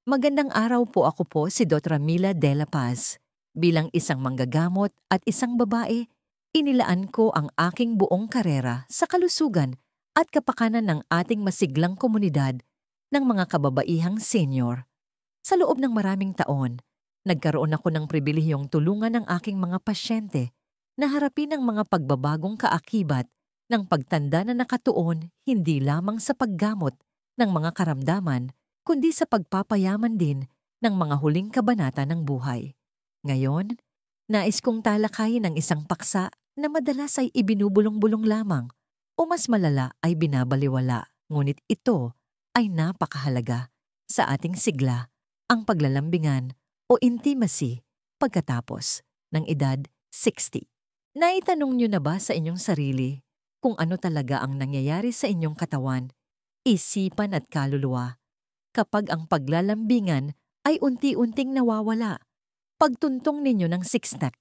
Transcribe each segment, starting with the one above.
Magandang araw po, ako po si Dr. Mila De La Paz. Bilang isang manggagamot at isang babae, inilaan ko ang aking buong karera sa kalusugan at kapakanan ng ating masiglang komunidad ng mga kababaihang senior. Sa loob ng maraming taon, nagkaroon ako ng pribilehiyong tulungan ng aking mga pasyente na harapin ang mga pagbabagong kaakibat ng pagtanda na nakatuon hindi lamang sa paggamot ng mga karamdaman, kundi sa pagpapayaman din ng mga huling kabanata ng buhay. Ngayon, nais kong talakayin ang isang paksa na madalas ay ibinubulong-bulong lamang o mas malala ay binabaliwala. Ngunit ito ay napakahalaga sa ating sigla, ang paglalambingan o intimacy pagkatapos ng edad 60. Naitanong niyo na ba sa inyong sarili kung ano talaga ang nangyayari sa inyong katawan, isipan at kaluluwa kapag ang paglalambingan ay unti-unting nawawala? Pagtuntong ninyo ng six-pack,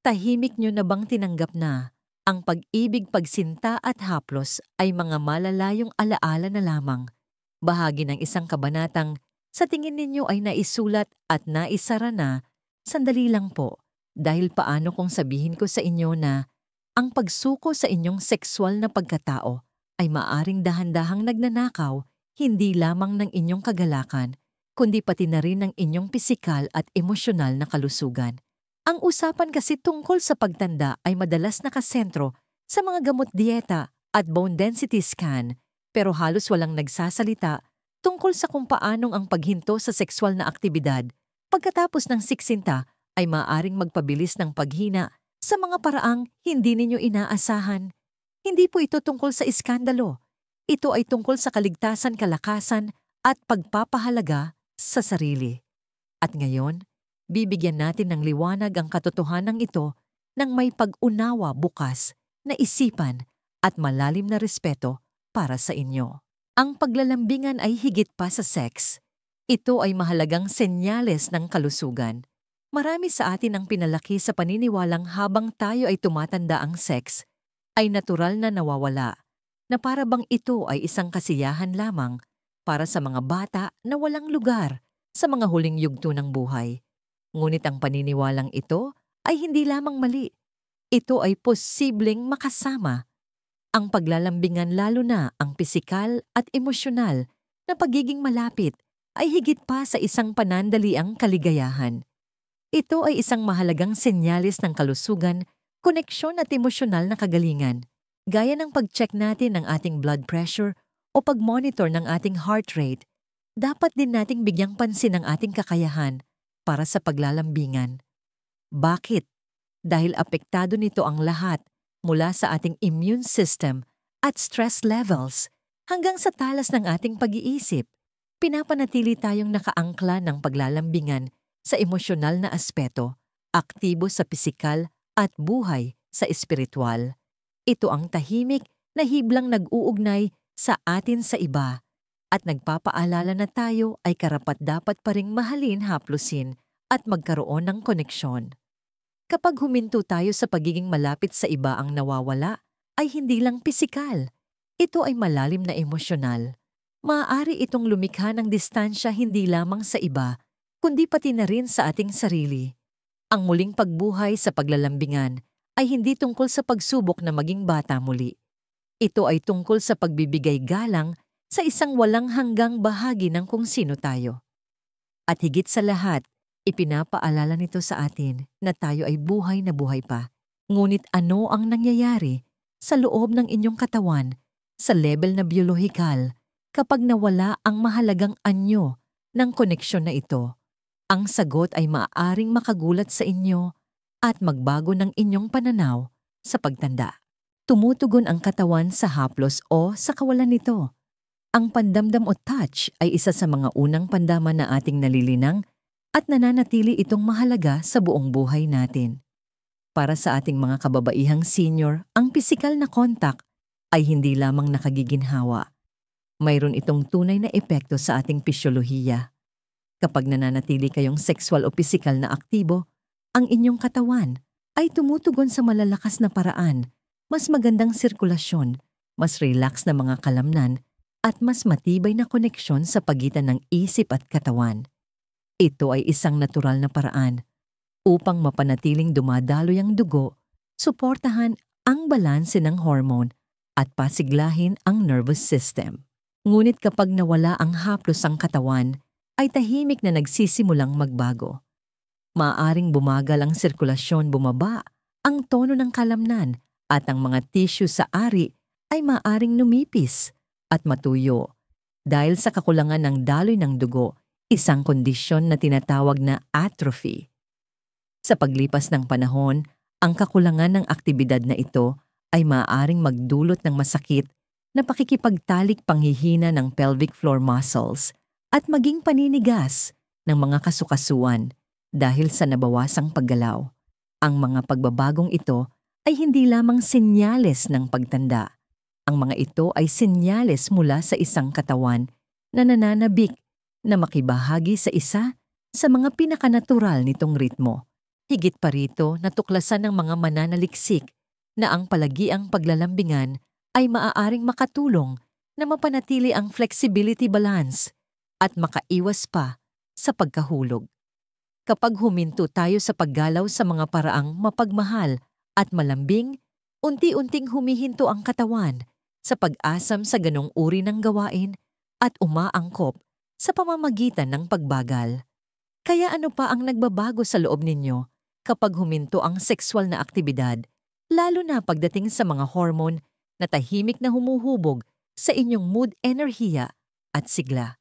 tahimik nyo na bang tinanggap na ang pag-ibig, pagsinta at haplos ay mga malalayong alaala na lamang, bahagi ng isang kabanatang sa tingin ninyo ay naisulat at naisara na? Sandali lang po, dahil paano kung sabihin ko sa inyo na ang pagsuko sa inyong sexual na pagkatao ay maaring dahan-dahang nagnanakaw hindi lamang ng inyong kagalakan, kundi pati na rin ng inyong pisikal at emosyonal na kalusugan. Ang usapan kasi tungkol sa pagtanda ay madalas nakasentro sa mga gamot, dieta at bone density scan, pero halos walang nagsasalita tungkol sa kung paanong ang paghinto sa sexual na aktibidad pagkatapos ng 60 ay maaaring magpabilis ng paghina sa mga paraang hindi ninyo inaasahan. Hindi po ito tungkol sa iskandalo. Ito ay tungkol sa kaligtasan, kalakasan at pagpapahalaga sa sarili. At ngayon, bibigyan natin ng liwanag ang katotohanan ito ng may pag-unawa, bukas na isipan at malalim na respeto para sa inyo. Ang paglalambingan ay higit pa sa sex. Ito ay mahalagang senyales ng kalusugan. Marami sa atin ang pinalaki sa paniniwalang habang tayo ay tumatanda ang sex ay natural na nawawala, na para bang ito ay isang kasiyahan lamang para sa mga bata na walang lugar sa mga huling yugto ng buhay. Ngunit ang paniniwalang ito ay hindi lamang mali. Ito ay posibleng makasama ang paglalambingan, lalo na ang pisikal at emosyonal na pagiging malapit ay higit pa sa isang panandaliang kaligayahan. Ito ay isang mahalagang senyales ng kalusugan, koneksyon at emosyonal na kagalingan, gaya ng pag-check natin ng ating blood pressure o pag-monitor ng ating heart rate. Dapat din nating bigyang pansin ang ating kakayahan para sa paglalambingan. Bakit? Dahil apektado nito ang lahat, mula sa ating immune system at stress levels hanggang sa talas ng ating pag-iisip. Pinapanatili tayong nakaangkla ng paglalambingan sa emosyonal na aspeto, aktibo sa pisikal at buhay sa espiritual. Ito ang tahimik na hiblang nag-uugnay sa atin sa iba at nagpapaalala na tayo ay karapat-dapat pa ring mahalin, haplusin at magkaroon ng koneksyon. Kapag huminto tayo sa pagiging malapit sa iba, ang nawawala ay hindi lang pisikal. Ito ay malalim na emosyonal. Maaari itong lumikha ng distansya hindi lamang sa iba, kundi pati na rin sa ating sarili. Ang muling pagbuhay sa paglalambingan ay hindi tungkol sa pagsubok na maging bata muli. Ito ay tungkol sa pagbibigay galang sa isang walang hanggang bahagi ng kung sino tayo. At higit sa lahat, ipinapaalala nito sa atin na tayo ay buhay na buhay pa. Ngunit ano ang nangyayari sa loob ng inyong katawan sa level na biolohikal kapag nawala ang mahalagang anyo ng koneksyon na ito? Ang sagot ay maaaring makagulat sa inyo at magbago ng inyong pananaw sa pagtanda. Tumutugon ang katawan sa haplos o sa kawalan nito. Ang pandamdam o touch ay isa sa mga unang pandaman na ating nalilinang at nananatili itong mahalaga sa buong buhay natin. Para sa ating mga kababaihang senior, ang pisikal na kontak ay hindi lamang nakagiginhawa. Mayroon itong tunay na epekto sa ating pisyolohiya. Kapag nananatili kayong sexual o pisikal na aktibo, ang inyong katawan ay tumutugon sa malalakas na paraan, mas magandang sirkulasyon, mas relax na mga kalamnan, at mas matibay na koneksyon sa pagitan ng isip at katawan. Ito ay isang natural na paraan upang mapanatiling dumadaloy ang dugo, suportahan ang balanse ng hormone at pasiglahin ang nervous system. Ngunit kapag nawala ang haplos ang katawan, ay tahimik na nagsisimulang magbago. Maaaring bumagal ang sirkulasyon, bumaba ang tono ng kalamnan at ang mga tissue sa ari ay maaaring numipis at matuyo dahil sa kakulangan ng daloy ng dugo, isang kondisyon na tinatawag na atrophy. Sa paglipas ng panahon, ang kakulangan ng aktibidad na ito ay maaaring magdulot ng masakit na pakikipagtalik panghihina ng pelvic floor muscles at maging paninigas ng mga kasukasuan dahil sa nabawasang paggalaw. Ang mga pagbabagong ito ay hindi lamang senyales ng pagtanda. Ang mga ito ay senyales mula sa isang katawan na nananabik na makibahagi sa isa sa mga pinakanatural nitong ritmo. Higit pa rito, natuklasan ng mga mananaliksik na ang palagiang paglalambingan ay maaaring makatulong na mapanatili ang flexibility balance at makaiwas pa sa pagkahulog. Kapag huminto tayo sa paggalaw sa mga paraang mapagmahal at malambing, unti-unting humihinto ang katawan sa pag-asam sa ganong uri ng gawain at umaangkop sa pamamagitan ng pagbagal. Kaya ano pa ang nagbabago sa loob ninyo kapag huminto ang sexual na aktibidad, lalo na pagdating sa mga hormone na tahimik na humuhubog sa inyong mood, enerhiya at sigla?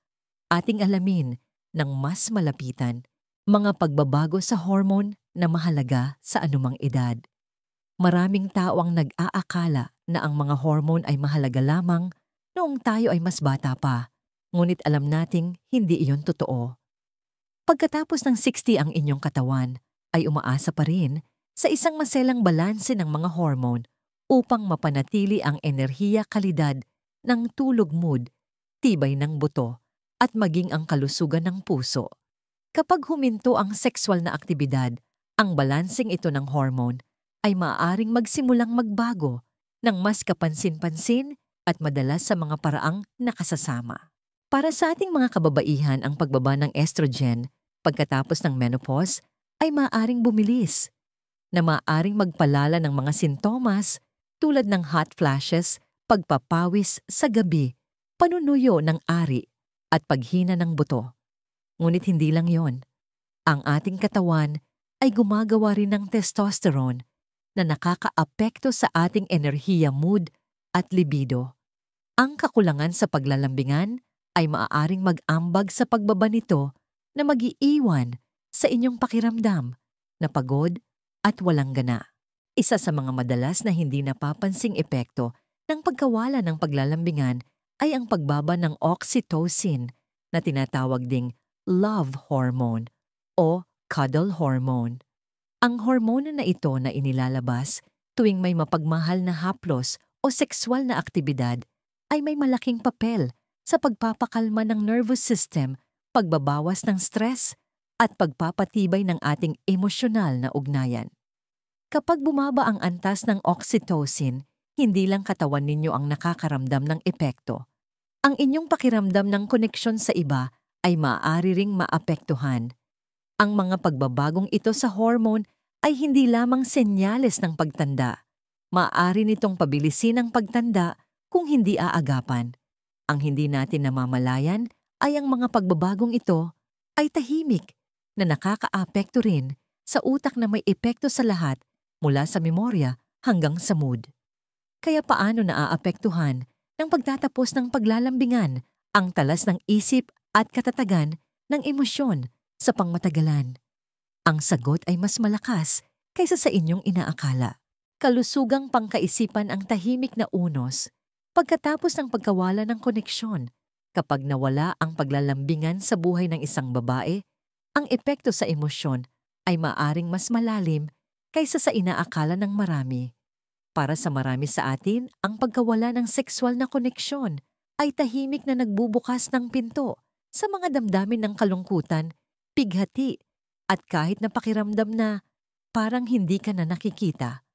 Ating alamin ng mas malapitan mga pagbabago sa hormone na mahalaga sa anumang edad. Maraming tao ang nag-aakala na ang mga hormone ay mahalaga lamang noong tayo ay mas bata pa, ngunit alam nating hindi iyon totoo. Pagkatapos ng 60 ang inyong katawan, ay umaasa pa rin sa isang maselang balanse ng mga hormone upang mapanatili ang enerhiya, kalidad ng tulog, mood, tibay ng buto, at maging ang kalusugan ng puso. Kapag huminto ang sexual na aktibidad, ang balanseng ito ng hormone ay maaaring magsimulang magbago ng mas kapansin-pansin at madalas sa mga paraang nakasasama. Para sa ating mga kababaihan, ang pagbaba ng estrogen pagkatapos ng menopause ay maaaring bumilis, na maaaring magpalala ng mga sintomas tulad ng hot flashes, pagpapawis sa gabi, panunuyo ng ari, at paghina ng buto. Ngunit hindi lang yon. Ang ating katawan ay gumagawa rin ng testosterone na nakakaapekto sa ating enerhiya, mood at libido. Ang kakulangan sa paglalambingan ay maaaring mag-ambag sa pagbaba nito na mag-iiwan sa inyong pakiramdam na pagod at walang gana. Isa sa mga madalas na hindi napapansing epekto ng pagkawala ng paglalambingan ay ang pagbaba ng oxytocin na tinatawag ding love hormone o cuddle hormone. Ang hormone na ito na inilalabas tuwing may mapagmahal na haplos o sexual na aktibidad ay may malaking papel sa pagpapakalma ng nervous system, pagbabawas ng stress, at pagpapatibay ng ating emosyonal na ugnayan. Kapag bumaba ang antas ng oxytocin, hindi lang katawan ninyo ang nakakaramdam ng epekto. Ang inyong pakiramdam ng koneksyon sa iba ay maaari ring maapektuhan. Ang mga pagbabagong ito sa hormone ay hindi lamang senyales ng pagtanda. Maaari nitong pabilisin ang pagtanda kung hindi aagapan. Ang hindi natin namamalayan ay ang mga pagbabagong ito ay tahimik na nakakaapekto rin sa utak na may epekto sa lahat mula sa memorya hanggang sa mood. Kaya paano naaapektuhan ng pagtatapos ng paglalambingan ang talas ng isip at katatagan ng emosyon sa pangmatagalan? Ang sagot ay mas malakas kaysa sa inyong inaakala. Kalusugang pangkaisipan ang tahimik na unos pagkatapos ng pagkawala ng koneksyon. Kapag nawala ang paglalambingan sa buhay ng isang babae, ang epekto sa emosyon ay maaring mas malalim kaysa sa inaakala ng marami. Para sa marami sa atin, ang pagkawala ng sexual na koneksyon ay tahimik na nagbubukas ng pinto sa mga damdamin ng kalungkutan, pighati, at kahit na pakiramdam na parang hindi ka na nakikita.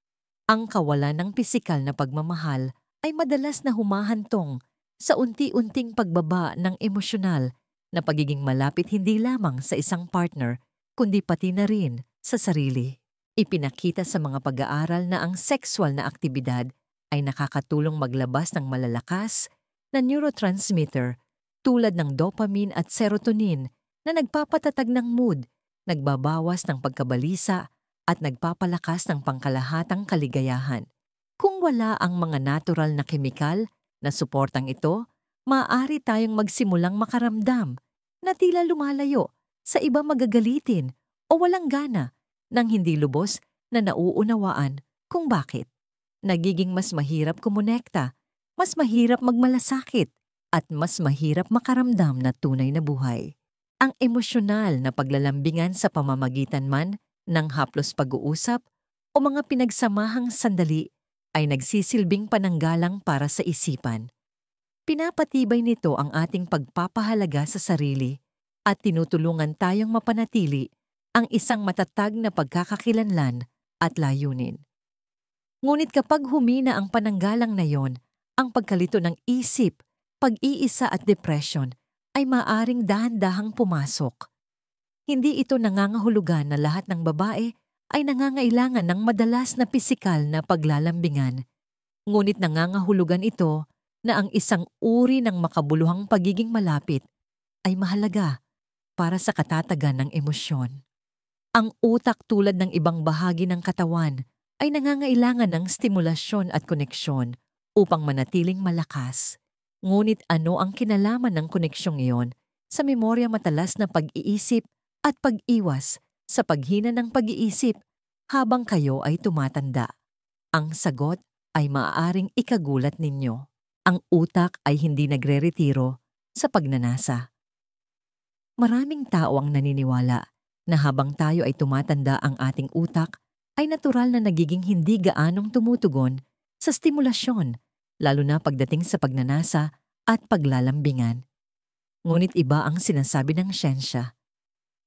Ang kawalan ng pisikal na pagmamahal ay madalas na humahantong sa unti-unting pagbaba ng emosyonal na pagiging malapit hindi lamang sa isang partner, kundi pati na rin sa sarili. Ipinakita sa mga pag-aaral na ang sexual na aktibidad ay nakakatulong maglabas ng malalakas na neurotransmitter tulad ng dopamine at serotonin na nagpapatatag ng mood, nagbabawas ng pagkabalisa at nagpapalakas ng pangkalahatang kaligayahan. Kung wala ang mga natural na kemikal na suportang ito, maaari tayong magsimulang makaramdam na tila lumalayo sa iba magagalitin o walang gana nang hindi lubos na nauunawaan kung bakit. Nagiging mas mahirap kumonekta, mas mahirap magmalasakit, at mas mahirap makaramdam na tunay na buhay. Ang emosyonal na paglalambingan sa pamamagitan man ng haplos pag-uusap o mga pinagsamahang sandali ay nagsisilbing pananggalang para sa isipan. Pinapatibay nito ang ating pagpapahalaga sa sarili at tinutulungan tayong mapanatili ang isang matatag na pagkakakilanlan at layunin. Ngunit kapag humina ang pananggalang na yon, ang pagkalito ng isip, pag-iisa at depression ay maaring dahan-dahang pumasok. Hindi ito nangangahulugan na lahat ng babae ay nangangailangan ng madalas na pisikal na paglalambingan. Ngunit nangangahulugan ito na ang isang uri ng makabuluhang pagiging malapit ay mahalaga para sa katatagan ng emosyon. Ang utak tulad ng ibang bahagi ng katawan ay nangangailangan ng stimulasyon at koneksyon upang manatiling malakas. Ngunit ano ang kinalaman ng koneksyong iyon sa memorya matalas na pag-iisip at pag-iwas sa paghina ng pag-iisip habang kayo ay tumatanda? Ang sagot ay maaaring ikagulat ninyo. Ang utak ay hindi nagre-retiro sa pagnanasa. Maraming tao ang naniniwala na habang tayo ay tumatanda ang ating utak ay natural na nagiging hindi gaanong tumutugon sa stimulasyon, lalo na pagdating sa pagnanasa at paglalambingan. Ngunit iba ang sinasabi ng siyensya.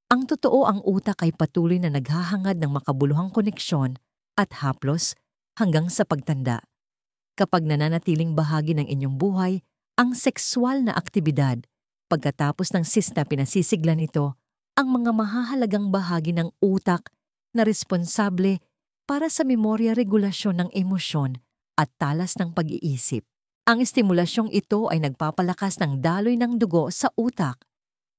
Ang totoo, ang utak ay patuloy na naghahangad ng makabuluhang koneksyon at haplos hanggang sa pagtanda. Kapag nananatiling bahagi ng inyong buhay ang sexual na aktibidad, pagkatapos ng sista pinasisiglan nito ang mga mahahalagang bahagi ng utak na responsable para sa memorya, regulasyon ng emosyon at talas ng pag-iisip. Ang estimulasyong ito ay nagpapalakas ng daloy ng dugo sa utak,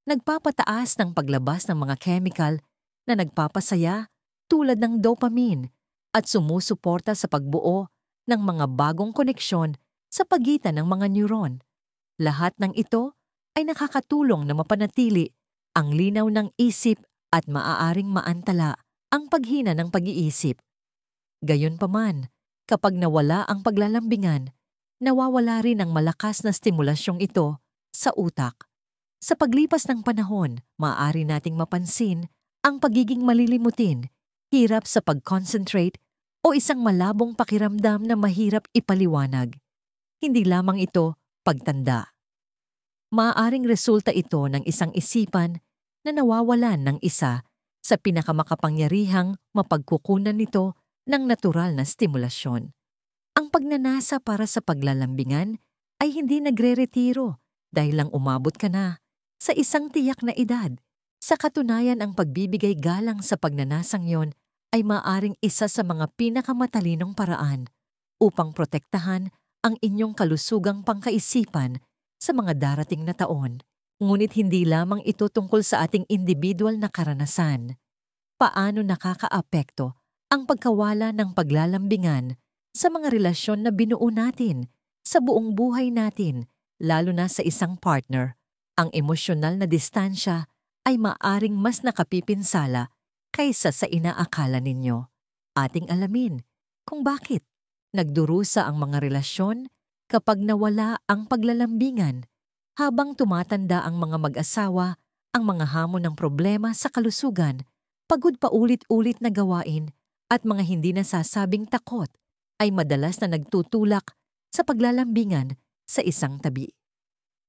nagpapataas ng paglabas ng mga chemical na nagpapasaya tulad ng dopamine at sumusuporta sa pagbuo ng mga bagong koneksyon sa pagitan ng mga neuron. Lahat ng ito ay nakakatulong na mapanatili ang linaw ng isip at maaaring maantala ang paghina ng pag-iisip. Gayunpaman, kapag nawala ang paglalambingan, nawawala rin ang malakas na stimulasyong ito sa utak. Sa paglipas ng panahon, maaari nating mapansin ang pagiging malilimutin, hirap sa pag-concentrate o isang malabong pakiramdam na mahirap ipaliwanag. Hindi lamang ito pagtanda. Maaaring resulta ito ng isang isipan na nawawalan ng isa sa pinakamakapangyarihang mapagkukunan nito ng natural na stimulasyon. Ang pagnanasa para sa paglalambingan ay hindi nagre-retiro dahil lang umabot ka na sa isang tiyak na edad. Sa katunayan, ang pagbibigay galang sa pagnanasang yon ay maaaring isa sa mga pinakamatalinong paraan upang protektahan ang inyong kalusugang pangkaisipan sa mga darating na taon. Ngunit hindi lamang ito tungkol sa ating individual na karanasan. Paano nakakaapekto ang pagkawala ng paglalambingan sa mga relasyon na binuo natin sa buong buhay natin, lalo na sa isang partner? Ang emosyonal na distansya ay maaring mas nakapipinsala kaysa sa inaakala ninyo. Ating alamin kung bakit nagdurusa ang mga relasyon kapag nawala ang paglalambingan. Habang tumatanda ang mga mag-asawa, ang mga hamon ng problema sa kalusugan, pagod pa ulit-ulit na gawain at mga hindi nasasabing takot ay madalas na nagtutulak sa paglalambingan sa isang tabi.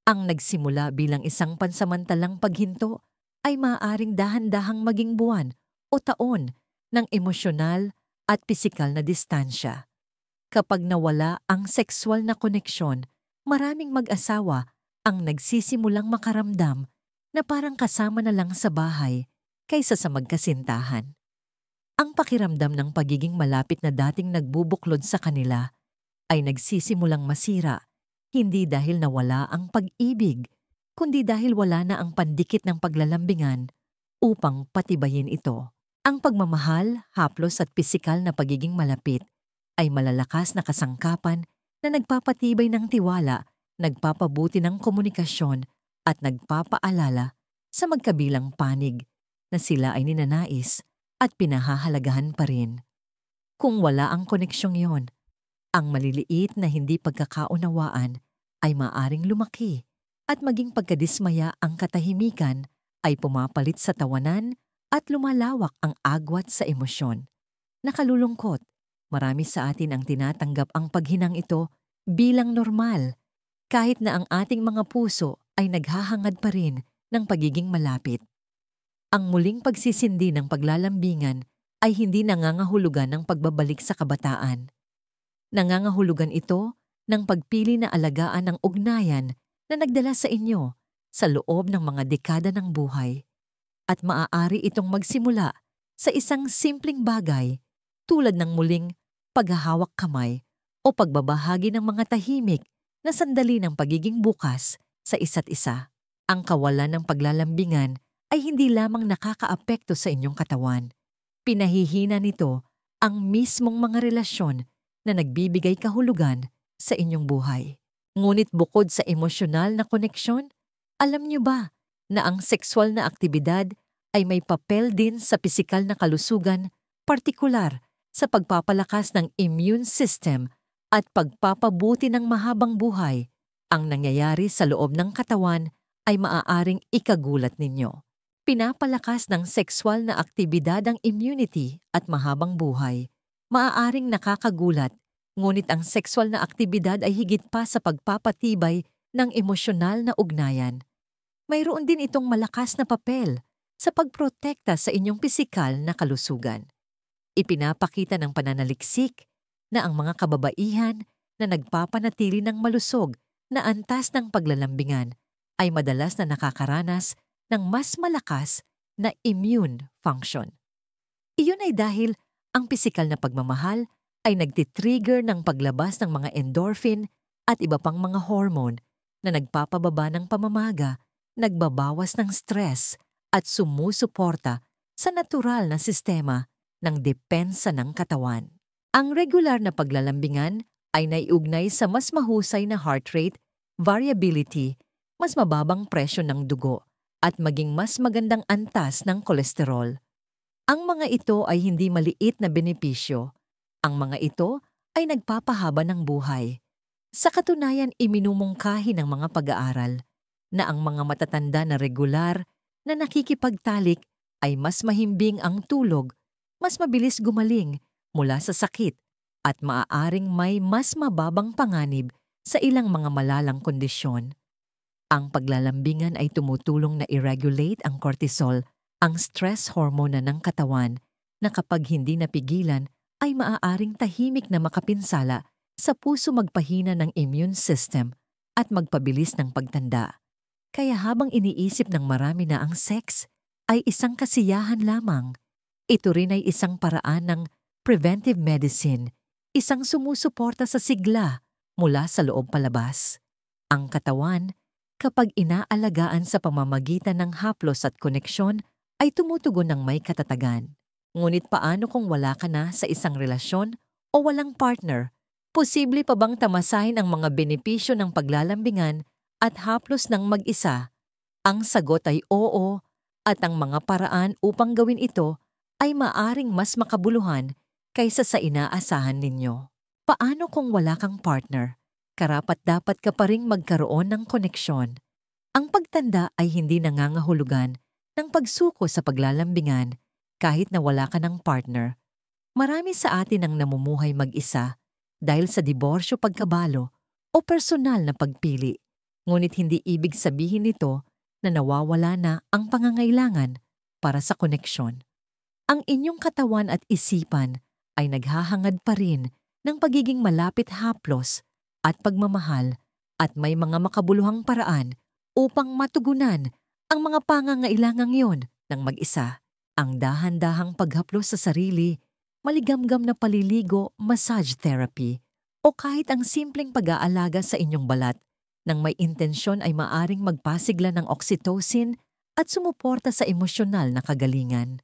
Ang nagsimula bilang isang pansamantalang paghinto ay maaaring dahan-dahang maging buwan o taon ng emosyonal at pisikal na distansya. Kapag nawala ang sexual na koneksyon, Maraming mag-asawa ang nagsisimulang makaramdam na parang kasama na lang sa bahay kaysa sa magkasintahan. Ang pakiramdam ng pagiging malapit na dating nagbubuklod sa kanila ay nagsisimulang masira, hindi dahil nawala ang pag-ibig, kundi dahil wala na ang pandikit ng paglalambingan upang patibayin ito. Ang pagmamahal, haplos at pisikal na pagiging malapit ay malalakas na kasangkapan na nagpapatibay ng tiwala, nagpapabuti ng komunikasyon at nagpapaalala sa magkabilang panig na sila ay ninanais at pinahahalagahan pa rin. Kung wala ang koneksyong yon, ang maliliit na hindi pagkakaunawaan ay maaring lumaki at maging pagkadismaya ang katahimikan ay pumapalit sa tawanan at lumalawak ang agwat sa emosyon. Nakalulungkot, marami sa atin ang tinatanggap ang paghinang ito bilang normal, kahit na ang ating mga puso ay naghahangad pa rin ng pagiging malapit. Ang muling pagsisindi ng paglalambingan ay hindi nangangahulugan ng pagbabalik sa kabataan. Nangangahulugan ito ng pagpili na alagaan ng ugnayan na nagdala sa inyo sa loob ng mga dekada ng buhay. At maaari itong magsimula sa isang simpleng bagay tulad ng muling paghahawak kamay o pagbabahagi ng mga tahimik na sandali ng pagiging bukas sa isa't isa. Ang kawalan ng paglalambingan ay hindi lamang nakakaapekto sa inyong katawan. Pinahihina nito ang mismong mga relasyon na nagbibigay kahulugan sa inyong buhay. Ngunit bukod sa emosyonal na koneksyon, alam niyo ba na ang sexual na aktibidad ay may papel din sa pisikal na kalusugan, partikular sa pagpapalakas ng immune system at pagpapabuti ng mahabang buhay? Ang nangyayari sa loob ng katawan ay maaaring ikagulat ninyo. Pinapalakas ng sexual na aktibidad ang immunity at mahabang buhay. Maaaring nakakagulat, ngunit ang sexual na aktibidad ay higit pa sa pagpapatibay ng emosyonal na ugnayan. Mayroon din itong malakas na papel sa pagprotekta sa inyong pisikal na kalusugan. Ipinapakita ng pananaliksik na ang mga kababaihan na nagpapanatili ng malusog na antas ng paglalambingan ay madalas na nakakaranas ng mas malakas na immune function. Iyon ay dahil ang pisikal na pagmamahal ay nagtitrigger ng paglabas ng mga endorphin at iba pang mga hormone na nagpapababa ng pamamaga, nagbabawas ng stress at sumusuporta sa natural na sistema ng depensa ng katawan. Ang regular na paglalambingan ay naiugnay sa mas mahusay na heart rate, variability, mas mababang presyo ng dugo, at maging mas magandang antas ng kolesterol. Ang mga ito ay hindi maliit na benepisyo. Ang mga ito ay nagpapahaba ng buhay. Sa katunayan, iminumungkahi ng mga pag-aaral na ang mga matatanda na regular na nakikipagtalik ay mas mahimbing ang tulog, mas mabilis gumaling mula sa sakit, at maaaring may mas mababang panganib sa ilang mga malalang kondisyon. Ang paglalambingan ay tumutulong na i-regulate ang cortisol, ang stress hormone ng katawan, na kapag hindi napigilan ay maaaring tahimik na makapinsala sa puso, magpahina ng immune system at magpabilis ng pagtanda. Kaya habang iniisip ng marami na ang sex ay isang kasiyahan lamang, ito rin ay isang paraan ng preventive medicine, isang sumusuporta sa sigla mula sa loob palabas. Ang katawan, kapag inaalagaan sa pamamagitan ng haplos at koneksyon, ay tumutugon ng may katatagan. Ngunit paano kung wala ka na sa isang relasyon o walang partner? Posible pa bang tamasahin ang mga benepisyo ng paglalambingan at haplos ng mag-isa? Ang sagot ay oo, at ang mga paraan upang gawin ito ay maaring mas makabuluhan kaysa sa inaasahan ninyo. Paano kung wala kang partner? Karapat-dapat ka pa ring magkaroon ng koneksyon. Ang pagtanda ay hindi nangangahulugan ng pagsuko sa paglalambingan kahit na wala ka ng partner. Marami sa atin ang namumuhay mag-isa dahil sa diborsyo, pagkabalo o personal na pagpili. Ngunit hindi ibig sabihin nito na nawawala na ang pangangailangan para sa koneksyon. Ang inyong katawan at isipan ay naghahangad pa rin ng pagiging malapit, haplos at pagmamahal at may mga makabuluhang paraan upang matugunan ang mga pangangailangang yon ng mag-isa. Ang dahan-dahang paghaplos sa sarili, maligamgam na paliligo, massage therapy, o kahit ang simpleng pag-aalaga sa inyong balat nang may intensyon ay maaring magpasigla ng oxytocin at sumuporta sa emosyonal na kagalingan.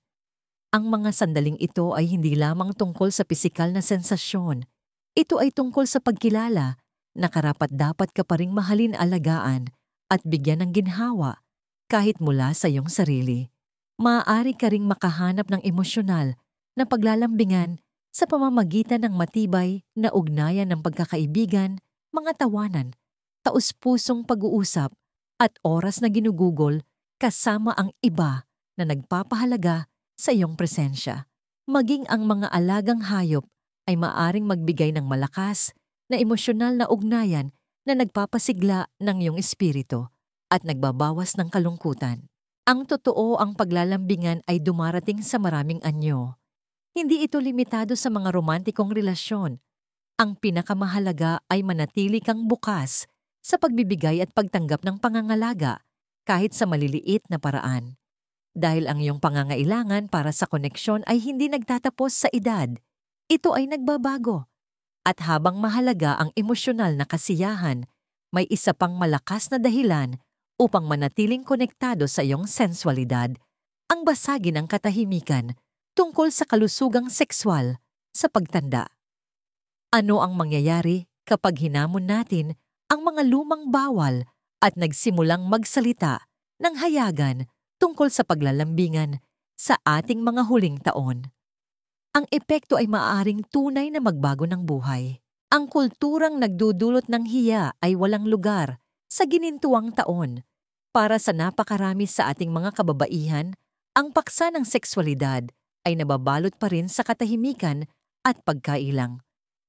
Ang mga sandaling ito ay hindi lamang tungkol sa pisikal na sensasyon. Ito ay tungkol sa pagkilala na karapat-dapat ka pa ring mahalin, alagaan at bigyan ng ginhawa kahit mula sa iyong sarili. Maaari ka ring makahanap ng emosyonal na paglalambingan sa pamamagitan ng matibay na ugnayan ng pagkakaibigan, mga tawanan, taus-pusong pag-uusap at oras na ginugugol kasama ang iba na nagpapahalaga sa iyong presensya. Maging ang mga alagang hayop ay maaring magbigay ng malakas na emosyonal na ugnayan na nagpapasigla ng iyong espiritu at nagbabawas ng kalungkutan. Ang totoo, ang paglalambingan ay dumarating sa maraming anyo. Hindi ito limitado sa mga romantikong relasyon. Ang pinakamahalaga ay manatili kang bukas sa pagbibigay at pagtanggap ng pangangalaga kahit sa maliliit na paraan. Dahil ang iyong pangangailangan para sa koneksyon ay hindi nagtatapos sa edad. Ito ay nagbabago. At habang mahalaga ang emosyonal na kasiyahan, may isa pang malakas na dahilan upang manatiling konektado sa iyong sensualidad, ang basagin ng katahimikan tungkol sa kalusugang sekswal sa pagtanda. Ano ang mangyayari kapag hinamon natin ang mga lumang bawal at nagsimulang magsalita ng hayagan tungkol sa paglalambingan sa ating mga huling taon? Ang epekto ay maaaring tunay na magbago ng buhay. Ang kulturang nagdudulot ng hiya ay walang lugar sa ginintuang taon. Para sa napakarami sa ating mga kababaihan, ang paksa ng sekswalidad ay nababalot pa rin sa katahimikan at pagkailang.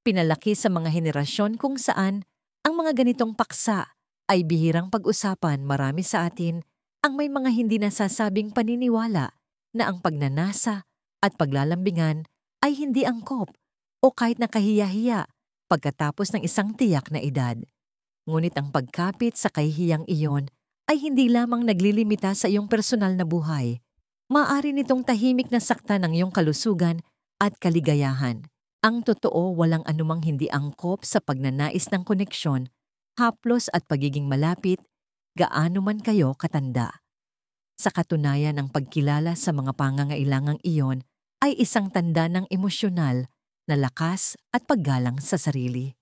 Pinalaki sa mga henerasyon kung saan ang mga ganitong paksa ay bihirang pag-usapan. Marami sa atin ang may mga hindi nasasabing paniniwala na ang pagnanasa at paglalambingan ay hindi angkop o kahit nakahiya-hiya pagkatapos ng isang tiyak na edad. Ngunit ang pagkapit sa kahihiyang iyon ay hindi lamang naglilimita sa iyong personal na buhay. Maaari nitong tahimik na sakta ng iyong kalusugan at kaligayahan. Ang totoo, walang anumang hindi angkop sa pagnanais ng koneksyon, haplos at pagiging malapit, gaano man kayo katanda. Sa katunayan, ang pagkilala sa mga pangangailangang iyon ay isang tanda ng emosyonal na lakas at paggalang sa sarili.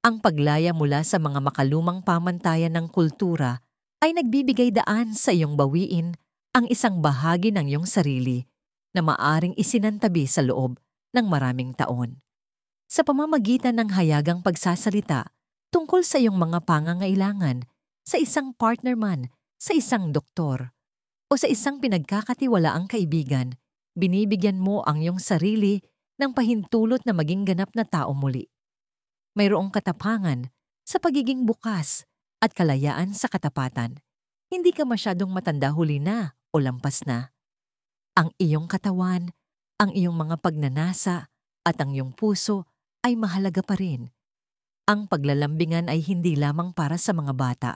Ang paglaya mula sa mga makalumang pamantayan ng kultura ay nagbibigay daan sa iyong bawiin ang isang bahagi ng iyong sarili na maaring isinantabi sa loob ng maraming taon. Sa pamamagitan ng hayagang pagsasalita tungkol sa iyong mga pangangailangan sa isang partner man, sa isang doktor, o sa isang pinagkakatiwalaang kaibigan, binibigyan mo ang iyong sarili ng pahintulot na maging ganap na tao muli. Mayroong katapangan sa pagiging bukas at kalayaan sa katapatan. Hindi ka masyadong matanda, huli na o lampas na. Ang iyong katawan, ang iyong mga pagnanasa at ang iyong puso ay mahalaga pa rin. Ang paglalambingan ay hindi lamang para sa mga bata.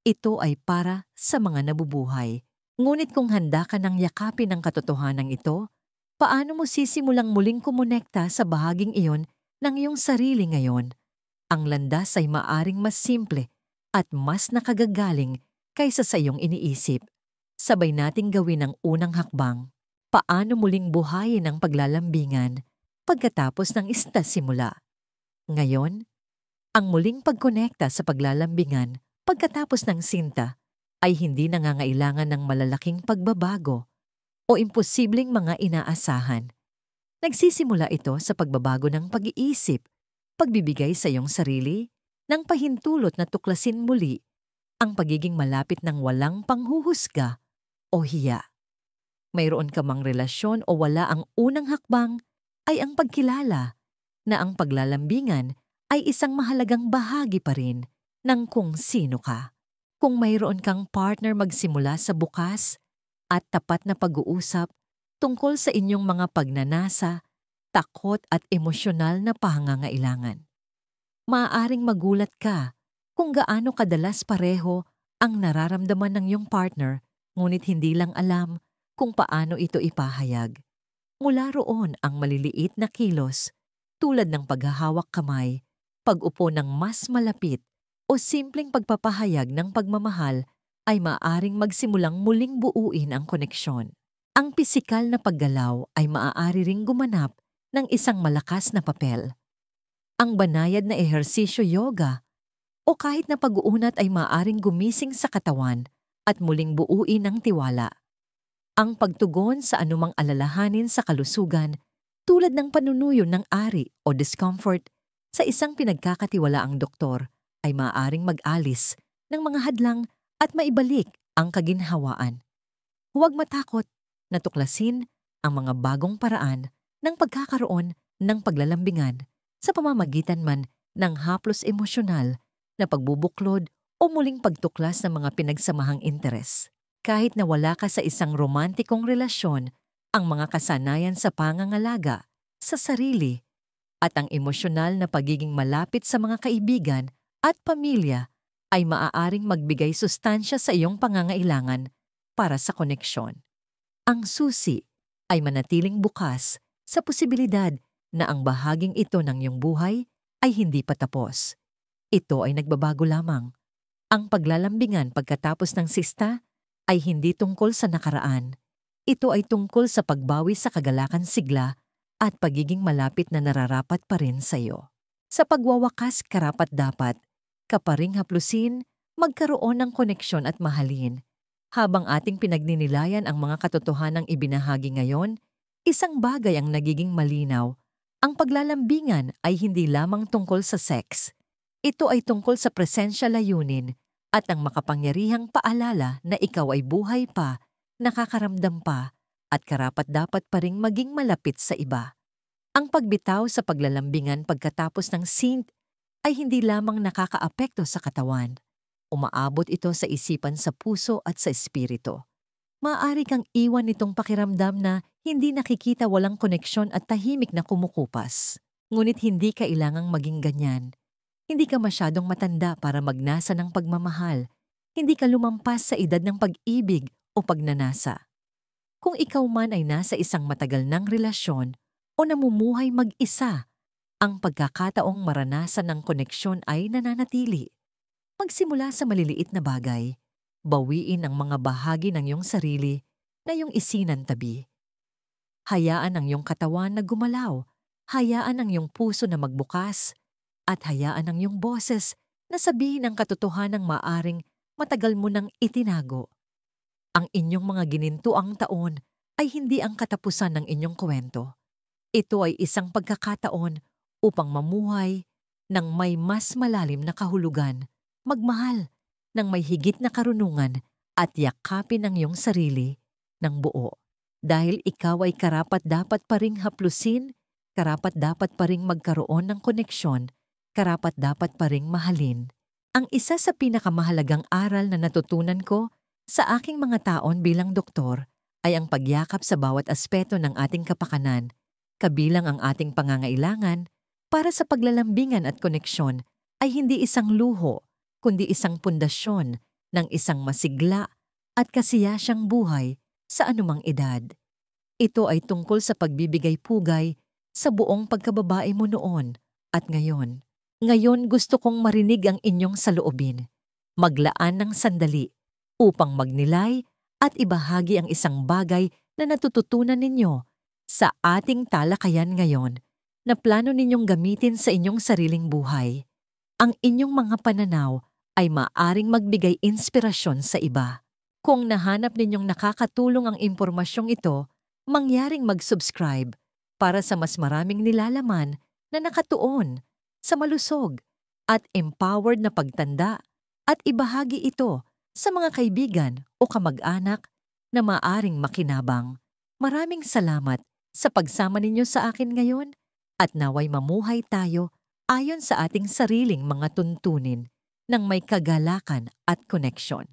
Ito ay para sa mga nabubuhay. Ngunit kung handa ka ng yakapin ang katotohanan ito, paano mo sisimulang muling kumonekta sa bahaging iyon ng iyong sarili ngayon? Ang landas ay maaring mas simple at mas nakagagaling kaysa sa iyong iniisip. Sabay nating gawin ang unang hakbang. Paano muling buhayin ang paglalambingan pagkatapos ng simula? Ngayon, ang muling pagkonekta sa paglalambingan pagkatapos ng sinta ay hindi nangangailangan ng malalaking pagbabago o imposibleng mga inaasahan. Nagsisimula ito sa pagbabago ng pag-iisip, pagbibigay sa iyong sarili ng pahintulot na tuklasin muli ang pagiging malapit ng walang panghuhusga o hiya. Mayroon ka mang relasyon o wala, ang unang hakbang ay ang pagkilala na ang paglalambingan ay isang mahalagang bahagi pa rin ng kung sino ka. Kung mayroon kang partner, magsimula sa bukas at tapat na pag-uusap tungkol sa inyong mga pagnanasa, takot at emosyonal na pangangailangan. Maaaring magulat ka kung gaano kadalas pareho ang nararamdaman ng iyong partner, ngunit hindi lang alam kung paano ito ipahayag. Mula roon ang maliliit na kilos tulad ng paghahawak kamay, pag-upo ng mas malapit o simpleng pagpapahayag ng pagmamahal ay maaaring magsimulang muling buuin ang koneksyon. Ang pisikal na paggalaw ay maaari ring gumanap ng isang malakas na papel. Ang banayad na ehersisyo yoga o kahit na pag-uunat ay maaaring gumising sa katawan at muling buuin ang tiwala. Ang pagtugon sa anumang alalahanin sa kalusugan tulad ng panunuyo ng ari o discomfort sa isang pinagkakatiwalaang doktor ay maaaring mag-alis ng mga hadlang at maibalik ang kaginhawaan. Huwag matakot na tuklasin ang mga bagong paraan ng pagkakaroon ng paglalambingan sa pamamagitan man ng haplos emosyonal na pagbubuklod o muling pagtuklas ng mga pinagsamahang interes. Kahit na wala ka sa isang romantikong relasyon, ang mga kasanayan sa pangangalaga, sa sarili, at ang emosyonal na pagiging malapit sa mga kaibigan at pamilya ay maaaring magbigay sustansya sa iyong pangangailangan para sa koneksyon. Ang susi ay manatiling bukas sa posibilidad na ang bahaging ito ng iyong buhay ay hindi pa tapos. Ito ay nagbabago lamang. Ang paglalambingan pagkatapos ng sista ay hindi tungkol sa nakaraan. Ito ay tungkol sa pagbawi sa kagalakan sigla at pagiging malapit na nararapat pa rin sa iyo. Sa pagwawakas karapat-dapat, kaparing haplusin, magkaroon ng koneksyon at mahalin. Habang ating pinagninilayan ang mga katotohanang ibinahagi ngayon, isang bagay ang nagiging malinaw. Ang paglalambingan ay hindi lamang tungkol sa sex. Ito ay tungkol sa presensya layunin at ang makapangyarihang paalala na ikaw ay buhay pa, nakakaramdam pa, at karapat-dapat pa ring maging malapit sa iba. Ang pagbitaw sa paglalambingan pagkatapos ng sync ay hindi lamang nakakaapekto sa katawan. Umaabot ito sa isipan, sa puso at sa espiritu. Maaari kang iwan nitong pakiramdam na hindi nakikita, walang koneksyon at tahimik na kumukupas. Ngunit hindi kailangang maging ganyan. Hindi ka masyadong matanda para magnasa ng pagmamahal. Hindi ka lumampas sa edad ng pag-ibig o pagnanasa. Kung ikaw man ay nasa isang matagal ng relasyon o namumuhay mag-isa, ang pagkakataong maranasan ng koneksyon ay nananatili. Magsimula sa maliliit na bagay. Bawiin ang mga bahagi ng iyong sarili na iyong isinantabi. Hayaan ang iyong katawan na gumalaw. Hayaan ang iyong puso na magbukas. At hayaan ang iyong boses na sabihin ang katotohanang maaring matagal mo nang itinago. Ang inyong mga ginintuang taon ay hindi ang katapusan ng inyong kwento. Ito ay isang pagkakataon upang mamuhay ng may mas malalim na kahulugan, magmahal ng may higit na karunungan at yakapin ang iyong sarili ng buo. Dahil ikaw ay karapat-dapat pa ring haplusin, karapat-dapat pa ring magkaroon ng koneksyon, karapat-dapat pa ring mahalin. Ang isa sa pinakamahalagang aral na natutunan ko sa aking mga taon bilang doktor ay ang pagyakap sa bawat aspeto ng ating kapakanan, kabilang ang ating pangangailangan para sa paglalambingan at koneksyon ay hindi isang luho, kundi isang pundasyon ng isang masigla at kasiyasyang buhay sa anumang edad. Ito ay tungkol sa pagbibigay pugay sa buong pagkababae mo noon at ngayon. Ngayon gusto kong marinig ang inyong saloobin. Maglaan ng sandali upang magnilay at ibahagi ang isang bagay na natututunan ninyo sa ating talakayan ngayon na plano ninyong gamitin sa inyong sariling buhay. Ang inyong mga pananaw ay maaring magbigay inspirasyon sa iba. Kung nahanap ninyong nakakatulong ang impormasyong ito, mangyaring mag-subscribe para sa mas maraming nilalaman na nakatuon sa malusog at empowered na pagtanda at ibahagi ito sa mga kaibigan o kamag-anak na maaring makinabang. Maraming salamat sa pagsama ninyo sa akin ngayon at naway mamuhay tayo ayon sa ating sariling mga tuntunin ng may kagalakan at koneksyon.